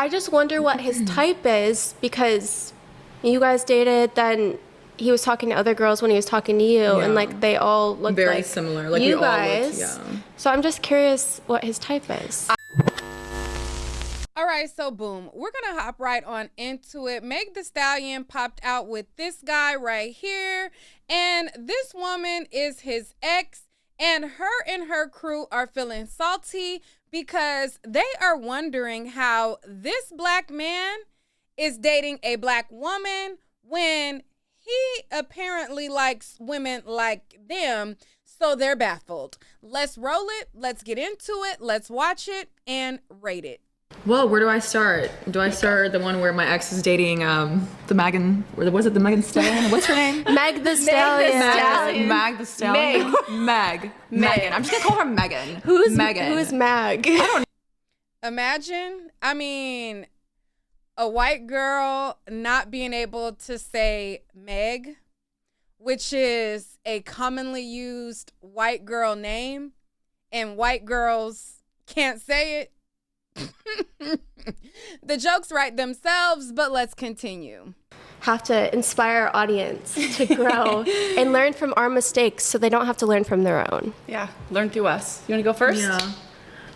just wonder what his type is, because you guys dated, then he was talking to other girls when he was talking to you, and like they all look very like similar. Like you we guys. all looked, yeah. So I'm just curious what his type is. All right, so boom, we're gonna hop right on into it. Meg The Stallion popped out with this guy right here, and this woman is his ex, and her crew are feeling salty because they are wondering how this black man is dating a black woman when he apparently likes women like them, so they're baffled. Let's roll it, let's get into it, let's watch it and rate it. Well, where do I start? Do I start the one where my ex is dating the Megan? Was it the Megan Stallion? What's her name? Meg The Stallion. Meg The Stallion. Meg. Megan. I'm just gonna call her Megan. Who's Megan? Who is Mag? I don't Imagine, I mean, a white girl not being able to say Meg, which is a commonly used white girl name, and white girls can't say it. The jokes write themselves, but let's continue. Have to inspire our audience to grow and learn from our mistakes so they don't have to learn from their own. Yeah, learn through us. You want to go first? Yeah.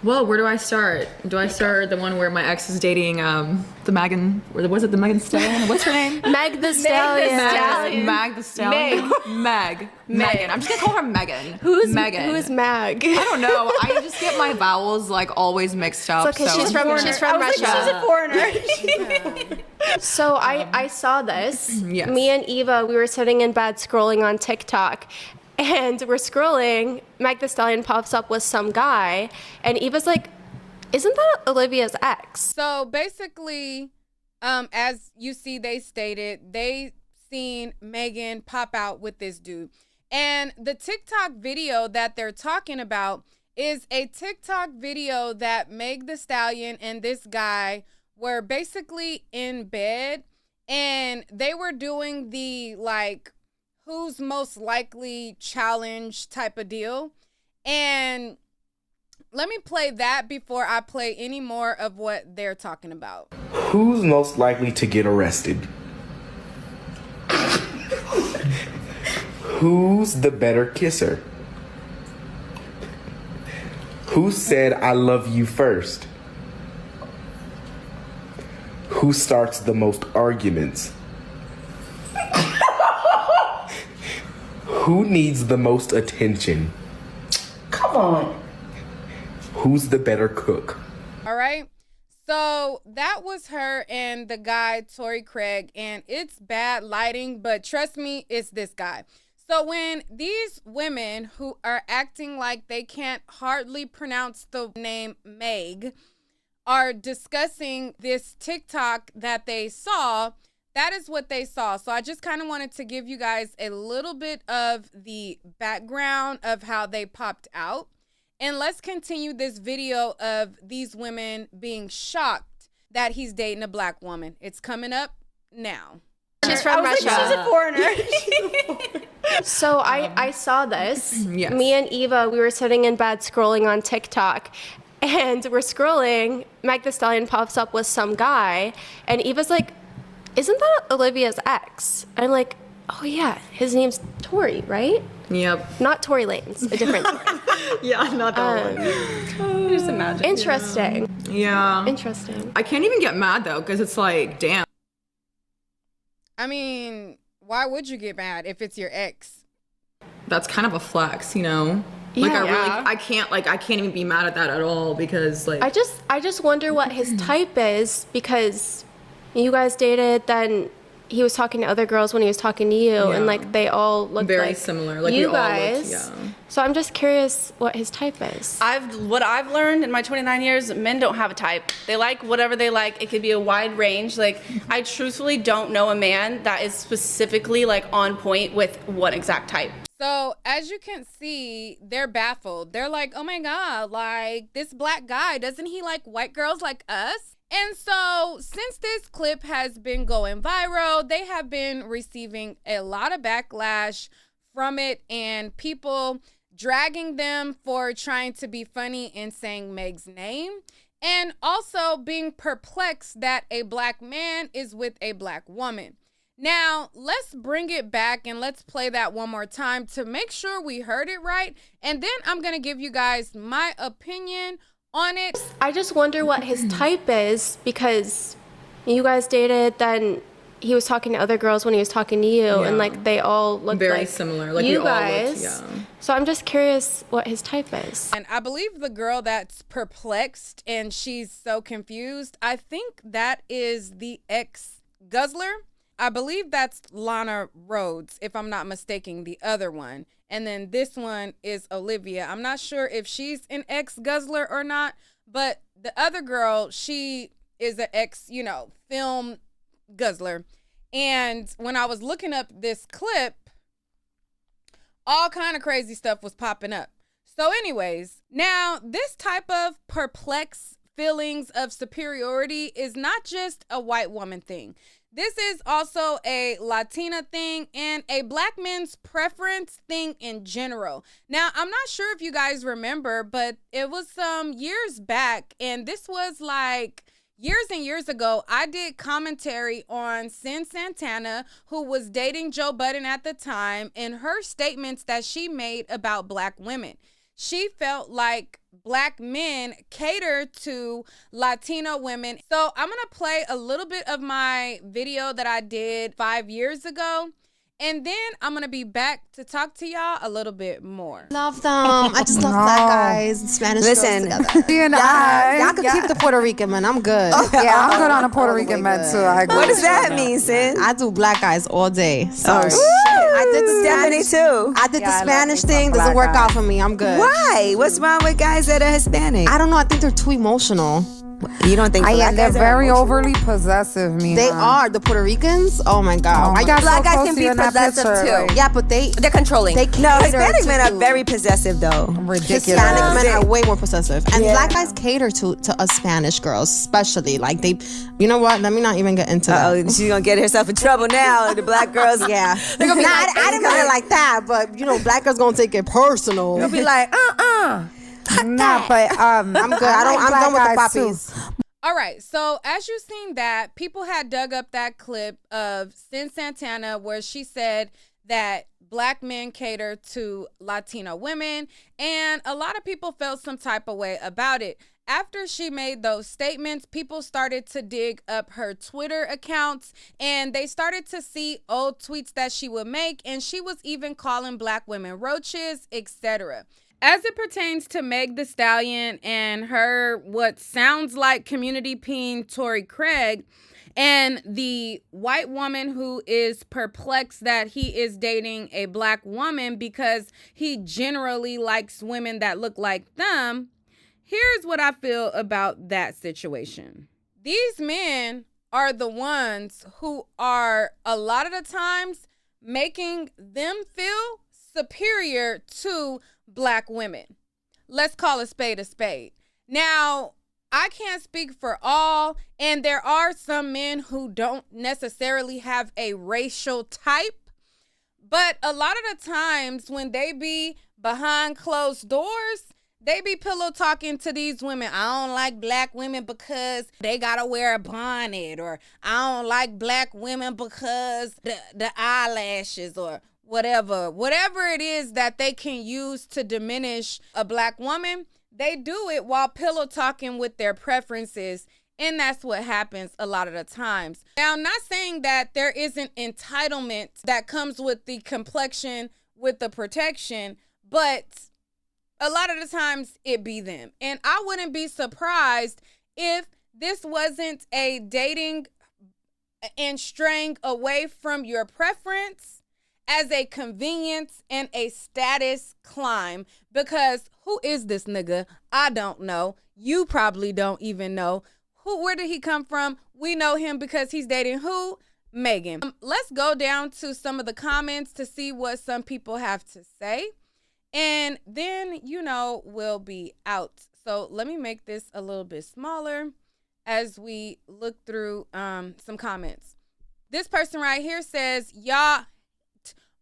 Well, where do I start? Do I start the one where my ex is dating the Megan? Was it the Megan Stallion? What's her name? Meg The Stallion. Meg The Stallion. Meg. Megan. I'm just gonna call her Megan. Who is Megan? Mag? I don't know. I just get my vowels like always mixed up. It's okay, she's from Russia. She's a foreigner. So I saw this. Yes. Me and Eva, we were sitting in bed scrolling on TikTok, and we're scrolling. Meg The Stallion pops up with some guy, and Eva's like, "Isn't that Olivia's ex?" So basically, as you see, they stated they seen Megan pop out with this dude. And the TikTok video that they're talking about is a TikTok video that Meg The Stallion and this guy were basically in bed, and they were doing the like who's most likely challenge type of deal. And let me play that before I play any more of what they're talking about. Who's most likely to get arrested? Who's the better kisser? Who said I love you first? Who starts the most arguments? Who needs the most attention? Come on. Who's the better cook? All right. So that was her and the guy, Torrey Craig, and it's bad lighting, but trust me, it's this guy. So when these women who are acting like they can't hardly pronounce the name Meg are discussing this TikTok that they saw, that is what they saw. So I just kind of wanted to give you guys a little bit of the background of how they popped out. And let's continue this video of these women being shocked that he's dating a black woman. It's coming up now. She's from Russia. She's a foreigner. So I saw this. Yes. Me and Eva, we were sitting in bed scrolling on TikTok, and we're scrolling. Meg The Stallion pops up with some guy, and Eva's like, "Isn't that Olivia's ex?" And I'm like, "Oh yeah, his name's Tory, right?" Yep. Not Tory Lanez, a different Tory. Yeah, not that one. Just imagine. Interesting. Yeah. Interesting. I can't even get mad though, because it's like, damn. I mean, why would you get mad if it's your ex? That's kind of a flex, you know? Like Yeah. I can't even be mad at that at all, because like I just wonder what his type is, because you guys dated, then he was talking to other girls when he was talking to you, and like they all look very like similar. Like you we all guys. looked, yeah. So I'm just curious what his type is. What I've learned in my 29 years, men don't have a type. They like whatever they like. It could be a wide range. Like, I truthfully don't know a man that is specifically like on point with one exact type. So as you can see, they're baffled. They're like, oh my God, like this black guy, doesn't he like white girls like us? And so since this clip has been going viral, they have been receiving a lot of backlash from it, and people dragging them for trying to be funny and saying Meg's name. And also being perplexed that a black man is with a black woman. Now, let's bring it back and let's play that one more time to make sure we heard it right. And then I'm going to give you guys my opinion on it. I just wonder what his type is, because you guys dated, then he was talking to other girls when he was talking to you, and like they all look very like similar. Like you we guys. all looked, yeah. So I'm just curious what his type is. And I believe the girl that's perplexed and she's so confused, I think that is the ex-guzzler. I believe that's Lana Rhodes, if I'm not mistaken, the other one. And then this one is Olivia. I'm not sure if she's an ex-guzzler or not, but the other girl, she is an film guzzler. And when I was looking up this clip, all kind of crazy stuff was popping up. So anyways, now this type of perplexed feelings of superiority is not just a white woman thing. This is also a Latina thing and a black men's preference thing in general. Now, I'm not sure if you guys remember, but it was some years back, and this was like years and years ago. I did commentary on Sin Santana, who was dating Joe Budden at the time, and her statements that she made about black women. She felt like black men cater to Latino women. So I'm going to play a little bit of my video that I did 5 years ago. And then I'm going to be back to talk to y'all a little bit more. Love them. I just love black guys and Spanish girls together. Y'all can keep the Puerto Rican man. I'm good. Yeah, I'm good on a Puerto Rican man too. I agree. What does that mean, Sin? I do black guys all day. Sorry. I did the Stephanie too. I did the Yeah, I love Spanish me thing. some Doesn't black work out guys. for me. I'm good. Why? What's wrong with guys that are Hispanic? I don't know. I think they're too emotional. You don't think black They're guys are very emotional? overly possessive, Mina. They are. The Puerto Ricans, oh my God. Oh my I God. got Black so guys close can to be you in that possessive picture, too. like, Yeah, but They're controlling. they No, cater Hispanic to men are you. very possessive though. ridiculous. Hispanic men are way more possessive. And Yeah. black guys cater to us Spanish girls, especially. Like they, you know what? Let me not even get into that. Oh, she's gonna get herself in trouble now. The black girls, Yeah. They're gonna be like, I didn't mean it like that, but you know, black girls gonna take it personal. They'll be like, Nah, but I'm good. I'm done with the poppies. All right, so as you've seen that, people had dug up that clip of Sin Santana where she said that black men cater to Latino women, and a lot of people felt some type of way about it. After she made those statements, people started to dig up her Twitter accounts, and they started to see old tweets that she would make, and she was even calling black women roaches, etc. As it pertains to Meg The Stallion and her what sounds like community peen Tory Craig, and the white woman who is perplexed that he is dating a black woman because he generally likes women that look like them, here's what I feel about that situation. These men are the ones who are a lot of the times making them feel superior to black women. Let's call a spade a spade. Now, I can't speak for all, and there are some men who don't necessarily have a racial type, but a lot of the times when they be behind closed doors, they be pillow talking to these women. I don't like black women because they gotta wear a bonnet, or I don't like black women because the eyelashes, or whatever it is that they can use to diminish a black woman, they do it while pillow talking with their preferences. And that's what happens a lot of the times. Now, I'm not saying that there isn't entitlement that comes with the complexion, with the protection, but a lot of the times it be them. And I wouldn't be surprised if this wasn't a dating and straying away from your preference as a convenience and a status climb, because who is this nigga? I don't know. You probably don't even know. Where did he come from? We know him because he's dating who? Megan. Let's go down to some of the comments to see what some people have to say. And then, we'll be out. So let me make this a little bit smaller as we look through some comments. This person right here says, y'all,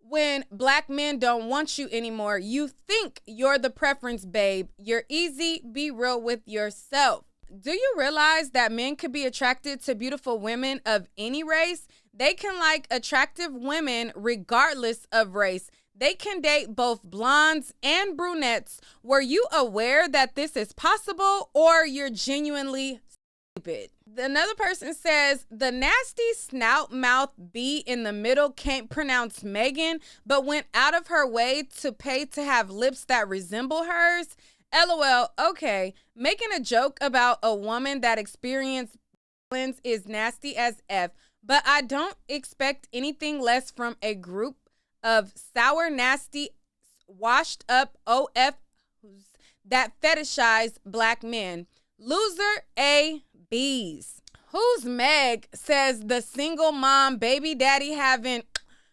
when black men don't want you anymore, you think you're the preference, babe. You're easy. Be real with yourself. do you realize that men could be attracted to beautiful women of any race? They can like attractive women regardless of race. They can date both blondes and brunettes. Were you aware that this is possible, or you're genuinely stupid? Another person says, the nasty snout mouth B in the middle can't pronounce Megan, but went out of her way to pay to have lips that resemble hers. LOL. Okay, making a joke about a woman that experienced violence is nasty as F, but I don't expect anything less from a group of sour, nasty, washed up OFs that fetishize black men. Loser ABs. Who's Meg says the single mom baby daddy having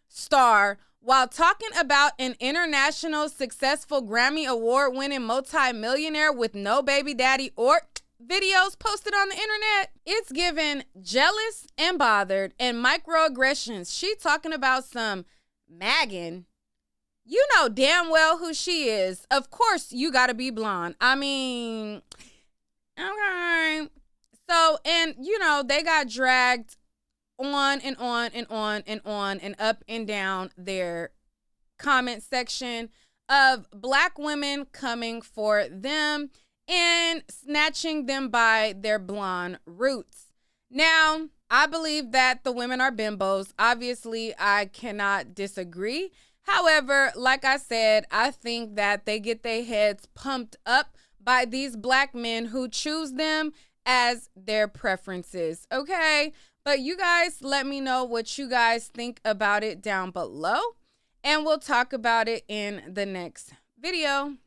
star while talking about an international successful Grammy award winning multi-millionaire with no baby daddy or videos posted on the internet. It's given jealous and bothered and microaggressions. She talking about some Megan. You know damn well who she is. Of course you gotta be blonde. I mean, okay. So, and you know, they got dragged on and on and on and on and up and down their comment section of black women coming for them and snatching them by their blonde roots. Now, I believe that the women are bimbos. Obviously, I cannot disagree. However, like I said, I think that they get their heads pumped up by these black men who choose them as their preferences, okay? But you guys let me know what you guys think about it down below, and we'll talk about it in the next video.